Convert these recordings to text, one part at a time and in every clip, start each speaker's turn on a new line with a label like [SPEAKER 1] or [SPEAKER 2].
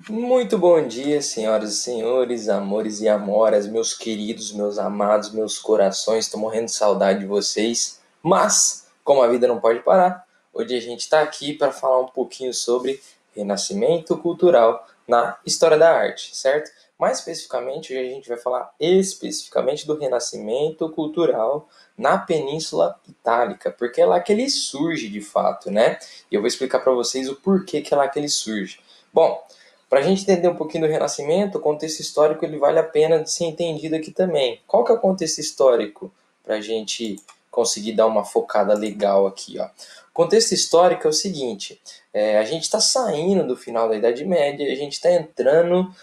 [SPEAKER 1] Muito bom dia, senhoras e senhores, amores e amoras, meus queridos, meus amados, meus corações. Estou morrendo de saudade de vocês, mas, como a vida não pode parar, hoje a gente está aqui para falar um pouquinho sobre renascimento cultural na história da arte, certo? Mais especificamente, hoje a gente vai falar especificamente do renascimento cultural na Península Itálica, porque é lá que ele surge de fato, né? E eu vou explicar para vocês o porquê que é lá que ele surge. Bom, para a gente entender um pouquinho do Renascimento, o contexto histórico ele vale a pena de ser entendido aqui também. Qual que é o contexto histórico para a gente conseguir dar uma focada legal aqui? Ó. O contexto histórico é o seguinte, a gente está saindo do final da Idade Média, a gente está entrando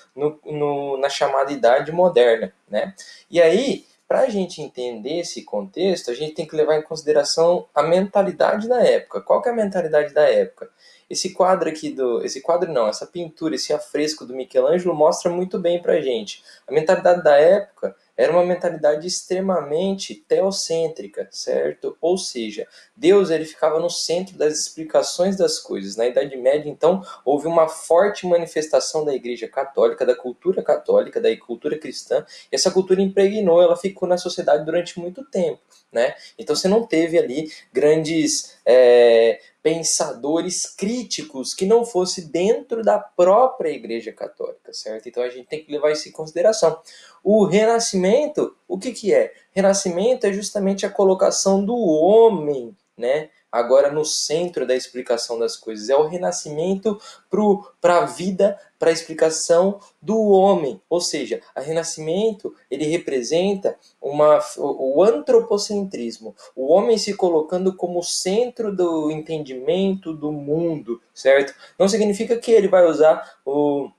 [SPEAKER 1] na chamada Idade Moderna. Né? E aí, para a gente entender esse contexto, a gente tem que levar em consideração a mentalidade da época. Qual que é a mentalidade da época? Esse quadro não, essa pintura, esse afresco do Michelangelo mostra muito bem pra gente. A mentalidade da época era uma mentalidade extremamente teocêntrica, certo? Ou seja, Deus ele ficava no centro das explicações das coisas. Na Idade Média, então, houve uma forte manifestação da Igreja Católica, da cultura cristã, e essa cultura impregnou, ela ficou na sociedade durante muito tempo. Né? Então você não teve ali grandes pensadores críticos que não fosse dentro da própria Igreja Católica, certo? Então a gente tem que levar isso em consideração. O Renascimento, o que é? Renascimento é justamente a colocação do homem, né? Agora no centro da explicação das coisas. É o renascimento para a vida, para a explicação do homem. Ou seja, o renascimento ele representa o antropocentrismo, o homem se colocando como centro do entendimento do mundo, certo? Não significa que ele vai usar o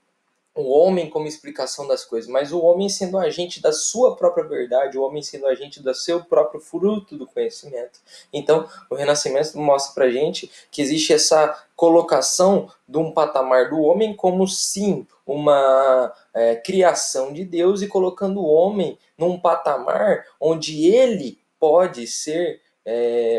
[SPEAKER 1] homem como explicação das coisas, mas o homem sendo agente da sua própria verdade, o homem sendo agente do seu próprio fruto do conhecimento. Então, o Renascimento mostra pra gente que existe essa colocação de um patamar do homem como sim uma criação de Deus e colocando o homem num patamar onde ele pode ser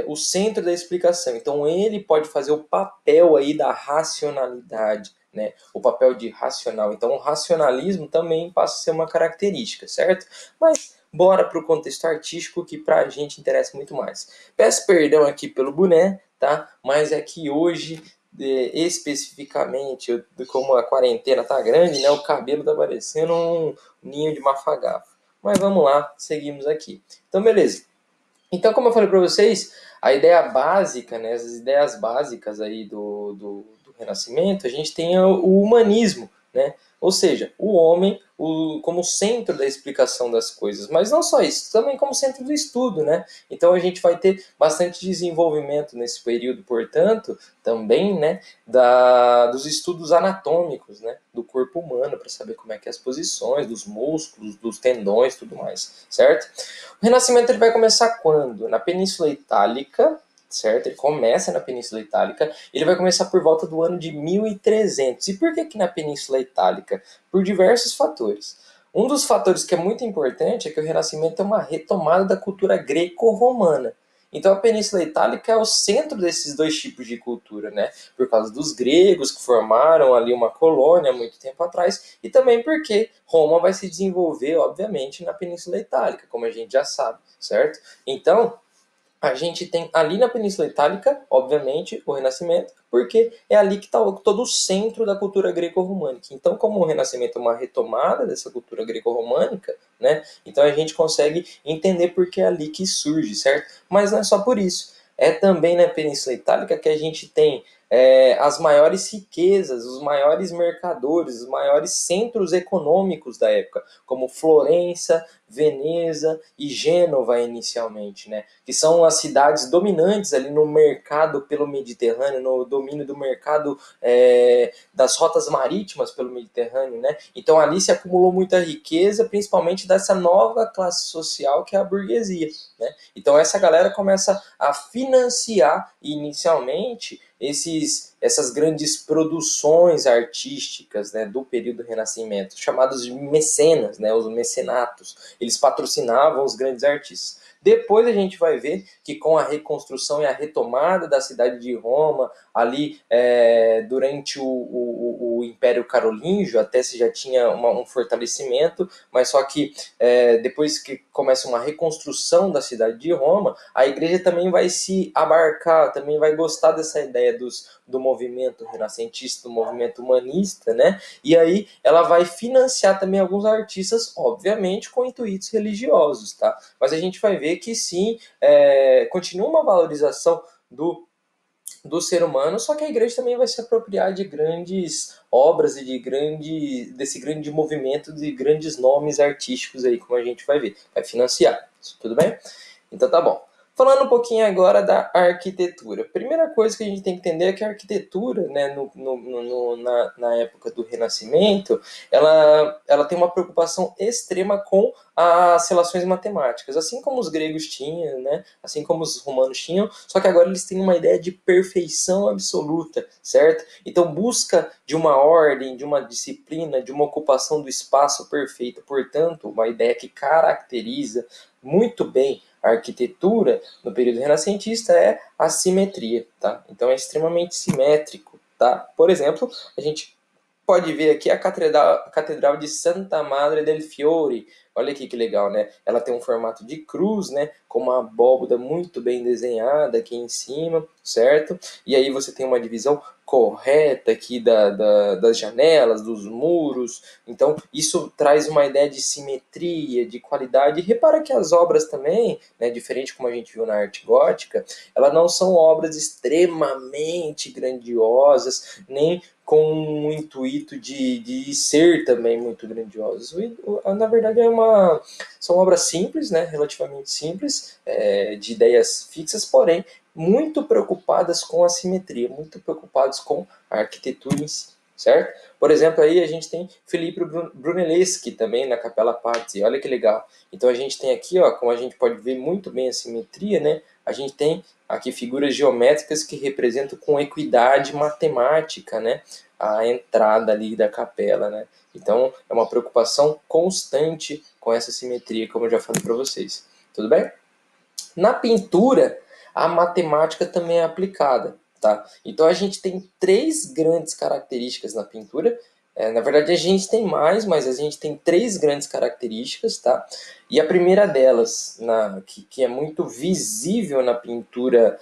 [SPEAKER 1] o centro da explicação. Então ele pode fazer o papel aí da racionalidade, né? O papel de racional. Então o racionalismo também passa a ser uma característica, certo? Mas bora para o contexto artístico que para a gente interessa muito mais. Peço perdão aqui pelo boné, tá? Mas é que hoje especificamente, como a quarentena tá grande, né? O cabelo tá parecendo um ninho de mafagafo. Mas vamos lá, seguimos aqui. Então beleza. Então, como eu falei para vocês, a ideia básica, né, as ideias básicas aí do Renascimento, a gente tem o humanismo, né? Ou seja, o homem como centro da explicação das coisas. Mas não só isso, também como centro do estudo, né? Então a gente vai ter bastante desenvolvimento nesse período, portanto, também, né, dos estudos anatômicos, né, do corpo humano, para saber como é que é as posições dos músculos, dos tendões, tudo mais, certo? O Renascimento ele vai começar quando? Na Península Itálica, certo? Ele começa na Península Itálica, ele vai começar por volta do ano de 1300. E por que na Península Itálica? Por diversos fatores. Um dos fatores que é muito importante é que o Renascimento é uma retomada da cultura greco-romana. Então a Península Itálica é o centro desses dois tipos de cultura, né? Por causa dos gregos que formaram ali uma colônia há muito tempo atrás e também porque Roma vai se desenvolver, obviamente, na Península Itálica, como a gente já sabe, certo? Então, a gente tem ali na Península Itálica, obviamente, o Renascimento, porque é ali que está todo o centro da cultura greco-românica. Então, como o Renascimento é uma retomada dessa cultura greco-românica, né? Então a gente consegue entender porque é ali que surge, certo? Mas não é só por isso. É também na Península Itálica que a gente tem as maiores riquezas, os maiores mercadores, os maiores centros econômicos da época, como Florença, Veneza e Gênova inicialmente, né? Que são as cidades dominantes ali no mercado pelo Mediterrâneo, no domínio do mercado das rotas marítimas pelo Mediterrâneo, né? Então ali se acumulou muita riqueza, principalmente dessa nova classe social que é a burguesia, né? Então essa galera começa a financiar inicialmente essas grandes produções artísticas, né, do período do Renascimento, chamados de mecenas, né, os mecenatos. Eles patrocinavam os grandes artistas. Depois a gente vai ver que com a reconstrução e a retomada da cidade de Roma, ali durante o Império Carolíngio, até se já tinha um fortalecimento, mas só que depois que começa uma reconstrução da cidade de Roma, a igreja também vai se abarcar, também vai gostar dessa ideia do movimento renascentista, do movimento humanista, né? E aí ela vai financiar também alguns artistas, obviamente, com intuitos religiosos, tá? Mas a gente vai ver que sim, continua uma valorização do ser humano, só que a igreja também vai se apropriar de grandes obras e desse grande movimento de grandes nomes artísticos aí, como a gente vai ver. Vai financiar. Tudo bem? Então tá bom. Falando um pouquinho agora da arquitetura. Primeira coisa que a gente tem que entender é que a arquitetura, né, na época do Renascimento, ela tem uma preocupação extrema com as relações matemáticas, assim como os gregos tinham, né, assim como os romanos tinham, só que agora eles têm uma ideia de perfeição absoluta, certo? Então busca de uma ordem, de uma disciplina, de uma ocupação do espaço perfeita, portanto, uma ideia que caracteriza muito bem a arquitetura no período renascentista é a simetria, tá? Então é extremamente simétrico, tá? Por exemplo, a gente pode ver aqui a Catedral de Santa Madre del Fiore. Olha aqui que legal, né? Ela tem um formato de cruz, né? Com uma abóbada muito bem desenhada aqui em cima, certo? E aí você tem uma divisão correta aqui das janelas, dos muros. Então, isso traz uma ideia de simetria, de qualidade. E repara que as obras também, né, diferente como a gente viu na arte gótica, elas não são obras extremamente grandiosas, nem com um intuito de ser também muito grandiosos. Na verdade, são obras simples, né, relativamente simples, de ideias fixas, porém muito preocupadas com a simetria, muito preocupados com a arquitetura em si, certo? Por exemplo, aí a gente tem Filippo Brunelleschi também na Capela Pazzi, olha que legal. Então a gente tem aqui, ó, como a gente pode ver muito bem a simetria, né? A gente tem aqui figuras geométricas que representam com equidade matemática, né, a entrada ali da capela, né? Então é uma preocupação constante com essa simetria, como eu já falei para vocês. Tudo bem? Na pintura, a matemática também é aplicada, tá? Então a gente tem três grandes características na pintura. Na verdade a gente tem mais, mas a gente tem três grandes características, tá? E a primeira delas, que é muito visível na pintura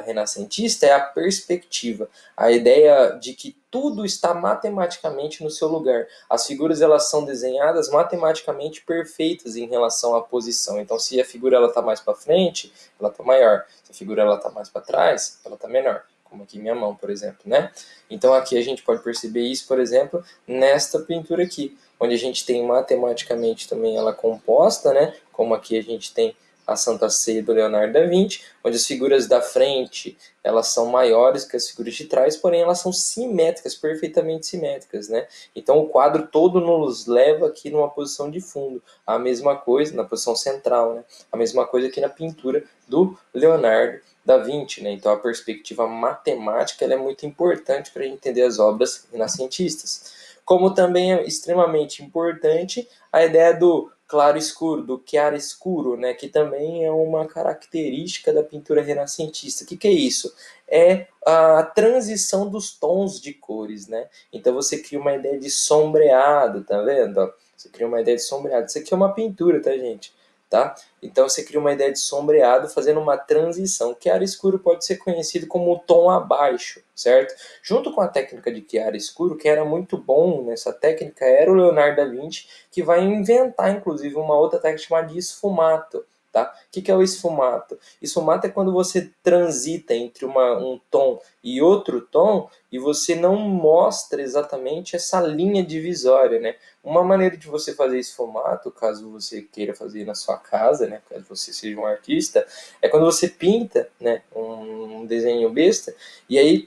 [SPEAKER 1] renascentista, é a perspectiva. A ideia de que tudo está matematicamente no seu lugar. As figuras elas são desenhadas matematicamente perfeitas em relação à posição. Então, se a figura está mais para frente, ela está maior. Se a figura está mais para trás, ela está menor. Como aqui minha mão, por exemplo, né? Então, aqui a gente pode perceber isso, por exemplo, nesta pintura aqui, onde a gente tem matematicamente também ela composta, né? Como aqui a gente tem a Santa Ceia do Leonardo da Vinci, onde as figuras da frente elas são maiores que as figuras de trás, porém elas são simétricas, perfeitamente simétricas, né? Então o quadro todo nos leva aqui numa posição de fundo, a mesma coisa na posição central, né? A mesma coisa aqui na pintura do Leonardo da Vinci, né? Então a perspectiva matemática ela é muito importante para entender as obras renascentistas. Como também é extremamente importante a ideia do claro escuro, do chiaro escuro, né, que também é uma característica da pintura renascentista. O que é isso? É a transição dos tons de cores, né? Então você cria uma ideia de sombreado, tá vendo? Você cria uma ideia de sombreado. Isso aqui é uma pintura, tá, gente? Tá? Então você cria uma ideia de sombreado fazendo uma transição. Chiaro escuro pode ser conhecido como o tom abaixo, certo? Junto com a técnica de chiaro escuro, quem era muito bom nessa técnica era o Leonardo da Vinci, que vai inventar, inclusive, uma outra técnica chamada de esfumato. Tá? O que é o esfumato? Esfumato é quando você transita entre um tom e outro tom e você não mostra exatamente essa linha divisória, né? Uma maneira de você fazer esfumato, caso você queira fazer na sua casa, né? Caso você seja um artista, é quando você pinta, né, um desenho besta e aí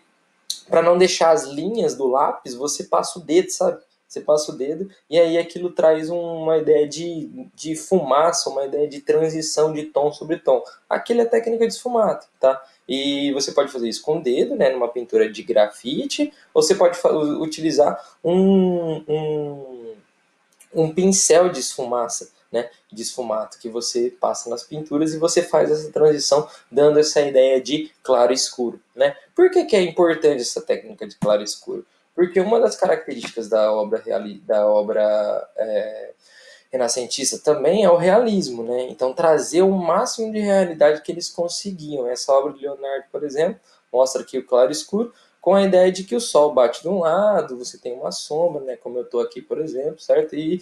[SPEAKER 1] para não deixar as linhas do lápis, você passa o dedo, sabe? Você passa o dedo e aí aquilo traz uma ideia de fumaça, uma ideia de transição de tom sobre tom. Aquilo é técnica de esfumato, tá? E você pode fazer isso com o dedo, né, numa pintura de grafite, ou você pode utilizar um pincel de esfumaça, né, de esfumato que você passa nas pinturas e você faz essa transição dando essa ideia de claro e escuro, né? Por que é importante essa técnica de claro e escuro? Porque uma das características da obra renascentista também é o realismo, né? Então trazer o máximo de realidade que eles conseguiam. Essa obra de Leonardo, por exemplo, mostra aqui o claro e escuro com a ideia de que o sol bate de um lado, você tem uma sombra, né? Como eu estou aqui, por exemplo, certo? E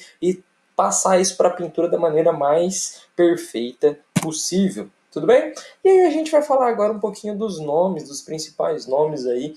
[SPEAKER 1] passar isso para a pintura da maneira mais perfeita possível. Tudo bem? E aí a gente vai falar agora um pouquinho dos nomes, dos principais nomes aí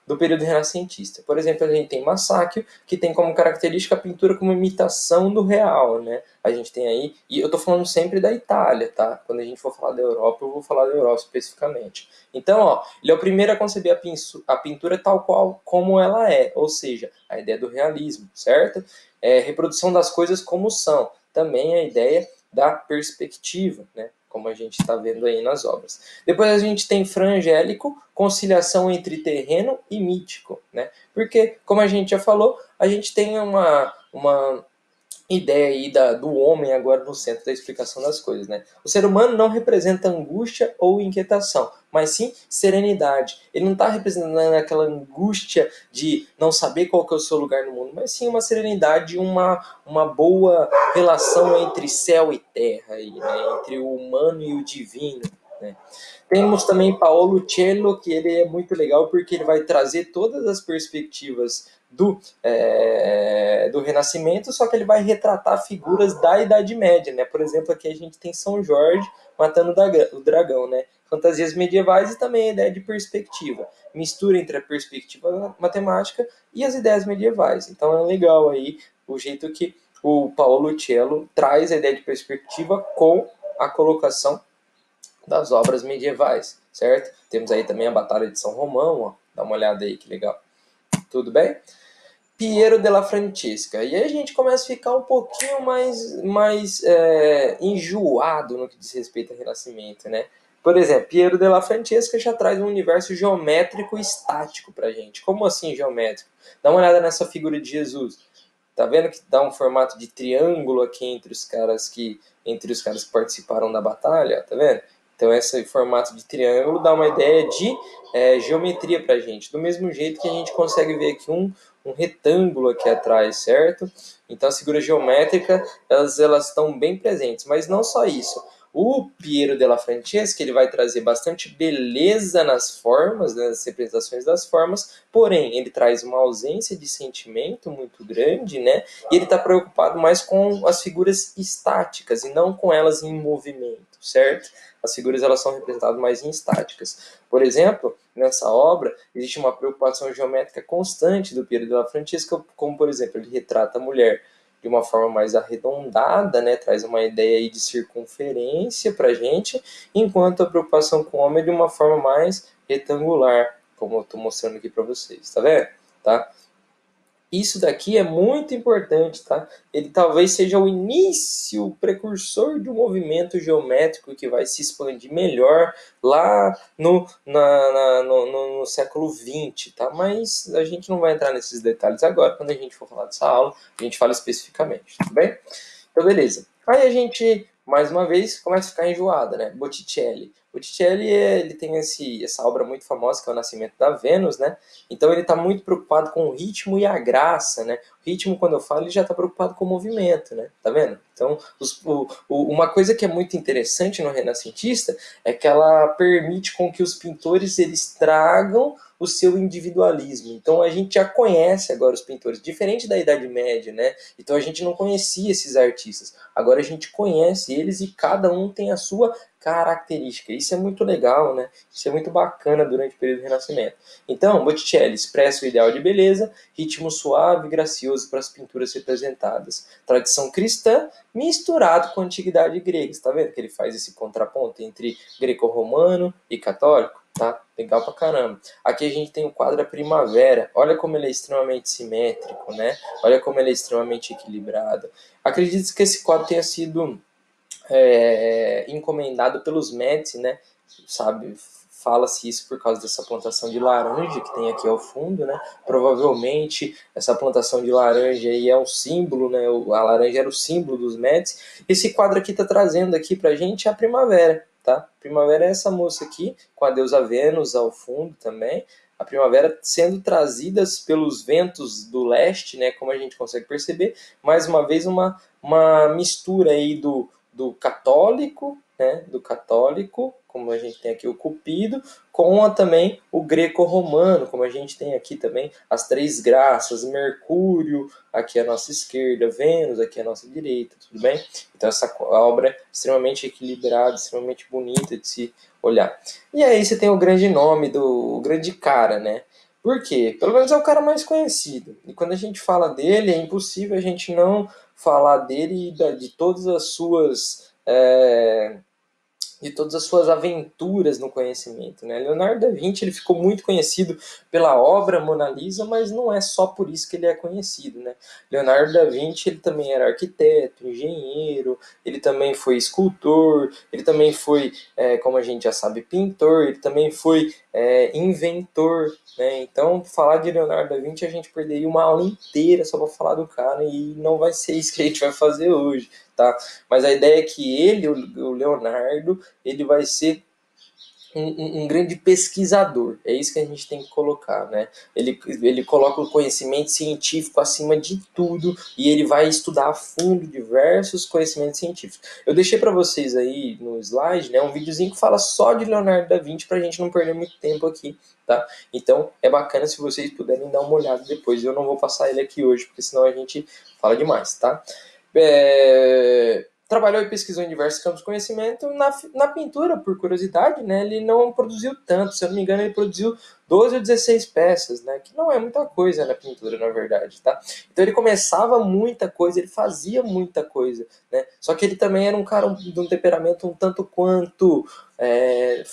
[SPEAKER 1] do período renascentista. Por exemplo, a gente tem Masaccio, que tem como característica a pintura como imitação do real, né? A gente tem aí, e eu estou falando sempre da Itália, tá? Quando a gente for falar da Europa, eu vou falar da Europa especificamente. Então, ó, ele é o primeiro a conceber a pintura tal qual como ela é, ou seja, a ideia do realismo, certo? Reprodução das coisas como são, também a ideia da perspectiva, né? Como a gente está vendo aí nas obras. Depois a gente tem Fra Angelico, conciliação entre terreno e mítico, né? Porque, como a gente já falou, a gente tem uma ideia aí do homem agora no centro da explicação das coisas, né? O ser humano não representa angústia ou inquietação, mas sim serenidade. Ele não está representando aquela angústia de não saber qual que é o seu lugar no mundo, mas sim uma serenidade, uma boa relação entre céu e terra, aí, né? Entre o humano e o divino, né? Temos também Paolo Cello, que ele é muito legal porque ele vai trazer todas as perspectivas do Renascimento, só que ele vai retratar figuras da Idade Média, né? Por exemplo, aqui a gente tem São Jorge matando o dragão, né? Fantasias medievais e também a ideia de perspectiva. Mistura entre a perspectiva matemática e as ideias medievais. Então é legal aí o jeito que o Paolo Cello traz a ideia de perspectiva com a colocação das obras medievais, certo? Temos aí também a Batalha de São Romão, ó. Dá uma olhada aí, que legal. Tudo bem? Piero della Francesca. E aí a gente começa a ficar um pouquinho mais enjoado no que diz respeito ao Renascimento, né? Por exemplo, Piero della Francesca já traz um universo geométrico e estático pra gente. Como assim geométrico? Dá uma olhada nessa figura de Jesus. Tá vendo que dá um formato de triângulo aqui entre os caras que participaram da batalha, tá vendo? Então esse formato de triângulo dá uma ideia de geometria pra gente. Do mesmo jeito que a gente consegue ver aqui um retângulo aqui atrás, certo? Então as figuras geométricas elas estão bem presentes, mas não só isso. O Piero della Francesca ele vai trazer bastante beleza nas formas, né, nas representações das formas, porém ele traz uma ausência de sentimento muito grande, né? E ele está preocupado mais com as figuras estáticas e não com elas em movimento, certo? As figuras elas são representadas mais em estáticas. Por exemplo, nessa obra existe uma preocupação geométrica constante do Piero della Francesca, como por exemplo ele retrata a mulher de uma forma mais arredondada, né, traz uma ideia aí de circunferência para a gente, enquanto a preocupação com o homem é de uma forma mais retangular, como eu estou mostrando aqui para vocês, tá vendo? Tá? Isso daqui é muito importante, tá? Ele talvez seja o início, o precursor de um movimento geométrico que vai se expandir melhor lá no século XX, tá? Mas a gente não vai entrar nesses detalhes agora, quando a gente for falar dessa aula, a gente fala especificamente, tudo bem? Então, beleza. Aí a gente, mais uma vez, começa a ficar enjoada, né? Botticelli. Botticelli, ele tem essa obra muito famosa, que é o Nascimento da Vênus, né? Então ele está muito preocupado com o ritmo e a graça, né? O ritmo, quando eu falo, ele já está preocupado com o movimento, né? Tá vendo? Então, uma coisa que é muito interessante no renascentista é que ela permite com que os pintores eles tragam o seu individualismo. Então a gente já conhece agora os pintores, diferente da Idade Média, né? Então a gente não conhecia esses artistas. Agora a gente conhece eles e cada um tem a sua característica. Isso é muito legal, né? Isso é muito bacana durante o período do Renascimento. Então, Botticelli expressa o ideal de beleza, ritmo suave e gracioso para as pinturas representadas. Tradição cristã misturado com a antiguidade grega. Está vendo que ele faz esse contraponto entre greco-romano e católico? Tá? Legal pra caramba. Aqui a gente tem o quadro A Primavera. Olha como ele é extremamente simétrico, né? Olha como ele é extremamente equilibrado. Acredito que esse quadro tenha sido encomendado pelos Médici, né? Sabe, fala-se isso por causa dessa plantação de laranja que tem aqui ao fundo, né? Provavelmente essa plantação de laranja aí é um símbolo, né? A laranja era o símbolo dos Médici. Esse quadro aqui está trazendo aqui para a gente a primavera, tá? Primavera é essa moça aqui, com a deusa Vênus ao fundo também. A primavera sendo trazidas pelos ventos do leste, né? Como a gente consegue perceber, mais uma vez uma mistura aí do católico, né, do católico, como a gente tem aqui o Cupido, com também o greco-romano, como a gente tem aqui também as três graças, Mercúrio, aqui à nossa esquerda, Vênus, aqui à nossa direita, tudo bem? Então essa obra é extremamente equilibrada, extremamente bonita de se olhar. E aí você tem o grande nome o grande cara, né? Por quê? Pelo menos é o cara mais conhecido. E quando a gente fala dele, é impossível a gente não falar dele e de todas as suas de todas as suas aventuras no conhecimento, né? Leonardo da Vinci ele ficou muito conhecido pela obra Mona Lisa, mas não é só por isso que ele é conhecido, né? Leonardo da Vinci ele também era arquiteto, engenheiro, ele também foi escultor, ele também foi, como a gente já sabe, pintor, ele também foi inventor, né? Então, falar de Leonardo da Vinci a gente perderia uma aula inteira só para falar do cara e não vai ser isso que a gente vai fazer hoje, tá? Mas a ideia é que ele, o Leonardo, ele vai ser um grande pesquisador. É isso que a gente tem que colocar, né? Ele coloca o conhecimento científico acima de tudo e ele vai estudar a fundo diversos conhecimentos científicos. Eu deixei para vocês aí no slide, né, um videozinho que fala só de Leonardo da Vinci para a gente não perder muito tempo aqui, tá? Então é bacana se vocês puderem dar uma olhada depois. Eu não vou passar ele aqui hoje porque senão a gente fala demais, tá? Trabalhou e pesquisou em diversos campos de conhecimento. Na pintura, por curiosidade, né, ele não produziu tanto. Se eu não me engano, ele produziu 12 ou 16 peças, né, que não é muita coisa na pintura, na verdade. Tá? Então ele começava muita coisa, ele fazia muita coisa. Né? Só que ele também era um cara de um temperamento um tanto quanto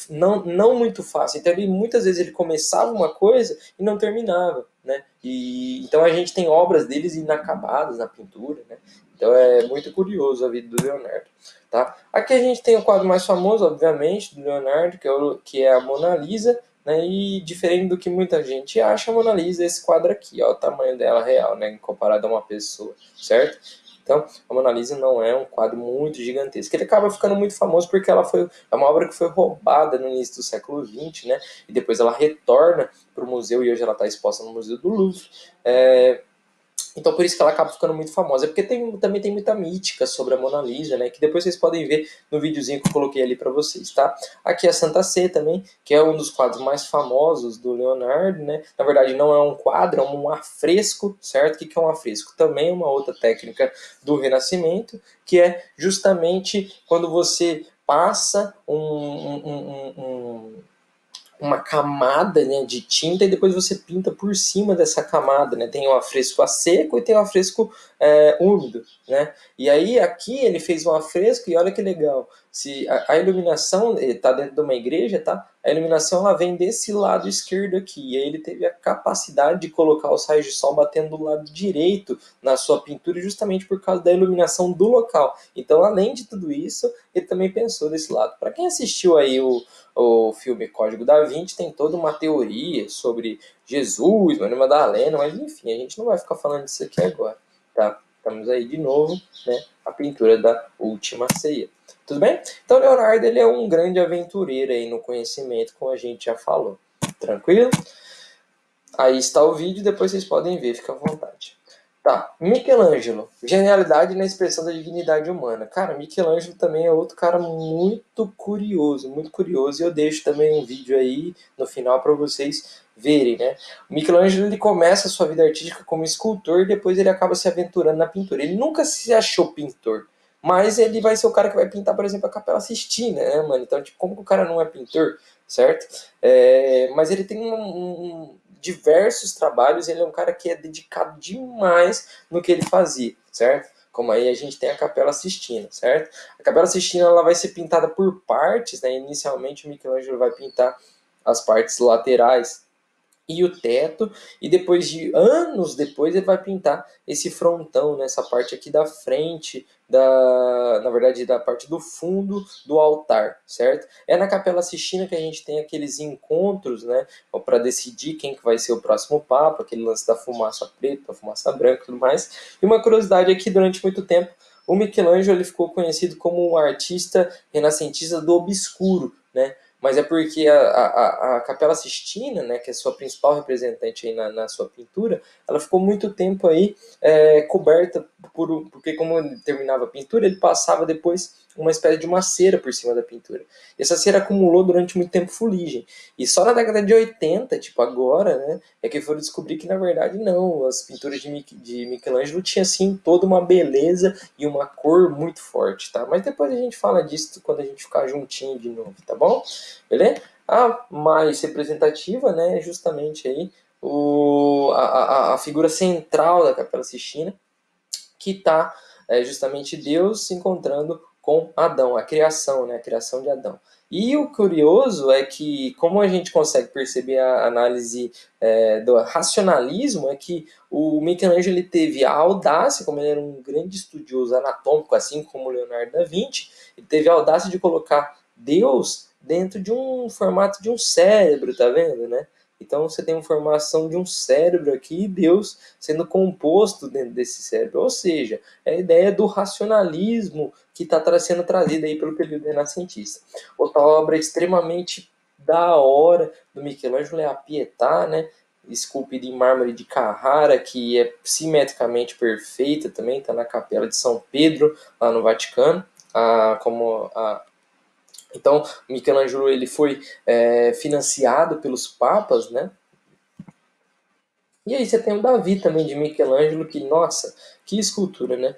[SPEAKER 1] não muito fácil. Então muitas vezes ele começava uma coisa e não terminava. Né? Então a gente tem obras deles inacabadas na pintura, né? Então é muito curioso a vida do Leonardo. Tá? Aqui a gente tem o quadro mais famoso, obviamente, do Leonardo, que é a Mona Lisa, né? E diferente do que muita gente acha, a Mona Lisa é esse quadro aqui, ó, o tamanho dela real, né? Comparado a uma pessoa, certo? Então, a Mona Lisa não é um quadro muito gigantesco. Ele acaba ficando muito famoso porque é uma obra que foi roubada no início do século XX, né? E depois ela retorna para o museu e hoje ela está exposta no Museu do Louvre. Então por isso que ela acaba ficando muito famosa. É porque também tem muita mítica sobre a Mona Lisa, né? Que depois vocês podem ver no videozinho que eu coloquei ali para vocês, tá? Aqui é a Santa Sé também, que é um dos quadros mais famosos do Leonardo, né? Na verdade não é um quadro, é um afresco, certo? O que é um afresco? Também é uma outra técnica do Renascimento, que é justamente quando você passa uma camada, né, de tinta e depois você pinta por cima dessa camada, né? Tem um afresco a seco e tem um afresco úmido, né? E aí aqui ele fez um afresco e olha que legal, se a iluminação está dentro de uma igreja, tá? A iluminação ela vem desse lado esquerdo aqui e aí ele teve a capacidade de colocar os raios de sol batendo do lado direito na sua pintura justamente por causa da iluminação do local. Então, além de tudo isso, ele também pensou desse lado. Para quem assistiu aí o filme Código da Vinci, tem toda uma teoria sobre Jesus, Maria Madalena, mas enfim, a gente não vai ficar falando disso aqui agora, tá? Estamos aí de novo, né? A pintura da Última Ceia. Tudo bem? Então, Leonardo ele é um grande aventureiro aí no conhecimento, como a gente já falou. Tranquilo? Aí está o vídeo, depois vocês podem ver, fica à vontade. Tá, Michelangelo, genialidade na expressão da dignidade humana. Cara, Michelangelo também é outro cara muito curioso, e eu deixo também um vídeo aí no final para vocês verem, né? O Michelangelo ele começa a sua vida artística como escultor e depois ele acaba se aventurando na pintura. Ele nunca se achou pintor, mas ele vai ser o cara que vai pintar, por exemplo, a Capela Sistina, né, mano? Então, tipo, como que o cara não é pintor, certo? Mas ele tem diversos trabalhos, ele é um cara que é dedicado demais no que ele fazia, certo? Como aí a gente tem a Capela Sistina, certo? A Capela Sistina ela vai ser pintada por partes, né? Inicialmente o Michelangelo vai pintar as partes laterais e o teto, e depois de anos depois ele vai pintar esse frontão, nessa parte aqui da frente, na verdade da parte do fundo do altar, certo? É na Capela Sistina que a gente tem aqueles encontros, né, para decidir quem que vai ser o próximo papa, aquele lance da fumaça preta, fumaça branca e tudo mais. E uma curiosidade é que durante muito tempo o Michelangelo ele ficou conhecido como um artista renascentista do obscuro, né? Mas é porque a Capela Sistina, né, que é a sua principal representante aí na sua pintura, ela ficou muito tempo aí coberta porque como ele terminava a pintura, ele passava depois uma espécie de uma cera por cima da pintura. E essa cera acumulou durante muito tempo fuligem. E só na década de 80, tipo agora, né, é que foram descobrir que na verdade não, as pinturas de Michelangelo tinham assim toda uma beleza e uma cor muito forte, tá? Mas depois a gente fala disso quando a gente ficar juntinho de novo, tá bom? Beleza? A mais representativa, né, é justamente aí a figura central da Capela Sistina, que está justamente Deus se encontrando com Adão, a criação, né, a criação de Adão. E o curioso é que, como a gente consegue perceber a análise do racionalismo, é que o Michelangelo ele teve a audácia, como ele era um grande estudioso anatômico, assim como Leonardo da Vinci, ele teve a audácia de colocar Deus dentro de um formato de um cérebro, tá vendo, né? Então você tem uma formação de um cérebro aqui e Deus sendo composto dentro desse cérebro. Ou seja, é a ideia do racionalismo que está sendo trazida aí pelo período renascentista. Outra obra extremamente da hora do Michelangelo é a Pietà, né? Esculpida em mármore de Carrara, que é simetricamente perfeita também, está na Capela de São Pedro, lá no Vaticano. Então, Michelangelo ele foi financiado pelos papas, né? E aí você tem o Davi também de Michelangelo, que, nossa, que escultura, né?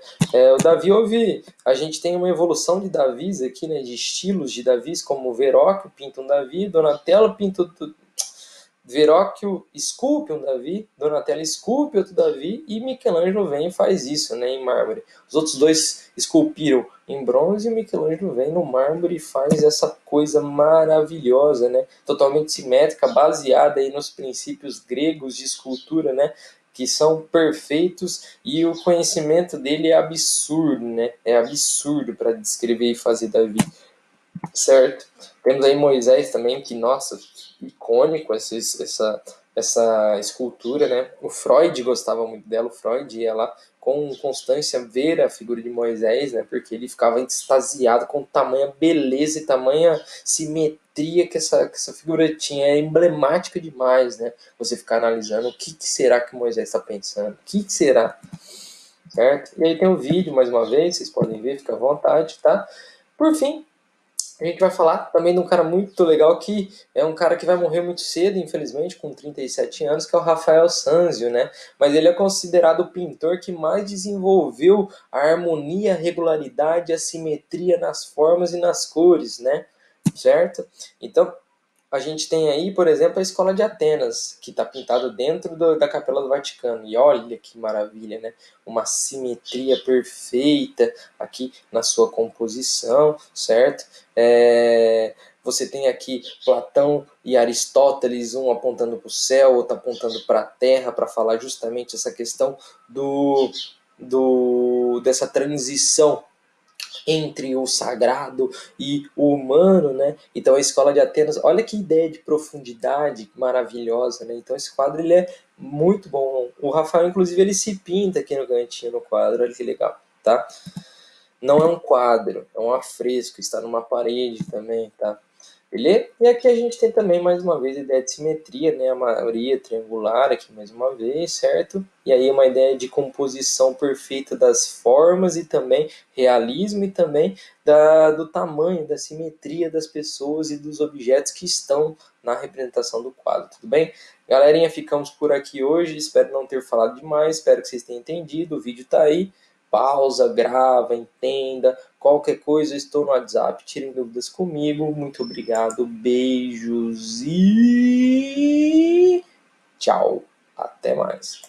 [SPEAKER 1] O Davi a gente tem uma evolução de Davis aqui, né? De estilos de Davis, como o Verrocchio pinta um Davi, Donatello pinta Verrocchio esculpe um Davi, Donatello esculpe outro Davi e Michelangelo vem e faz isso, né, em mármore. Os outros dois esculpiram em bronze e Michelangelo vem no mármore e faz essa coisa maravilhosa, né, totalmente simétrica, baseada aí nos princípios gregos de escultura, né, que são perfeitos e o conhecimento dele é absurdo, né, é absurdo para descrever e fazer Davi. Certo. Temos aí Moisés também, que, nossa, icônico essa escultura, né? O Freud gostava muito dela, o Freud ia lá com constância ver a figura de Moisés, né? Porque ele ficava extasiado com tamanha beleza e tamanha simetria que essa figura tinha. É emblemática demais, né? Você ficar analisando o que será que Moisés está pensando, o que será, certo? E aí tem o vídeo, mais uma vez, vocês podem ver, fica à vontade, tá? Por fim, a gente vai falar também de um cara muito legal que é um cara que vai morrer muito cedo, infelizmente, com 37 anos, que é o Rafael Sanzio, né? Mas ele é considerado o pintor que mais desenvolveu a harmonia, a regularidade, a simetria nas formas e nas cores, né? Certo? Então, a gente tem aí, por exemplo, a Escola de Atenas, que está pintada dentro da Capela do Vaticano. E olha que maravilha, né? Uma simetria perfeita aqui na sua composição, certo? Você tem aqui Platão e Aristóteles, um apontando para o céu, outro apontando para a terra, para falar justamente essa questão dessa transição entre o sagrado e o humano, né? Então a Escola de Atenas, olha que ideia de profundidade maravilhosa, né? Então esse quadro ele é muito bom. O Rafael, inclusive, ele se pinta aqui no cantinho no quadro, olha que legal, tá? Não é um quadro, é um afresco, está numa parede também, tá? Beleza? E aqui a gente tem também, mais uma vez, a ideia de simetria, né? A maioria triangular aqui, mais uma vez, certo? E aí uma ideia de composição perfeita das formas e também realismo e também do tamanho, da simetria das pessoas e dos objetos que estão na representação do quadro, tudo bem? Galerinha, ficamos por aqui hoje, espero não ter falado demais, espero que vocês tenham entendido, o vídeo tá aí, pausa, grava, entenda. Qualquer coisa, estou no WhatsApp. Tirem dúvidas comigo. Muito obrigado. Beijos e tchau. Até mais.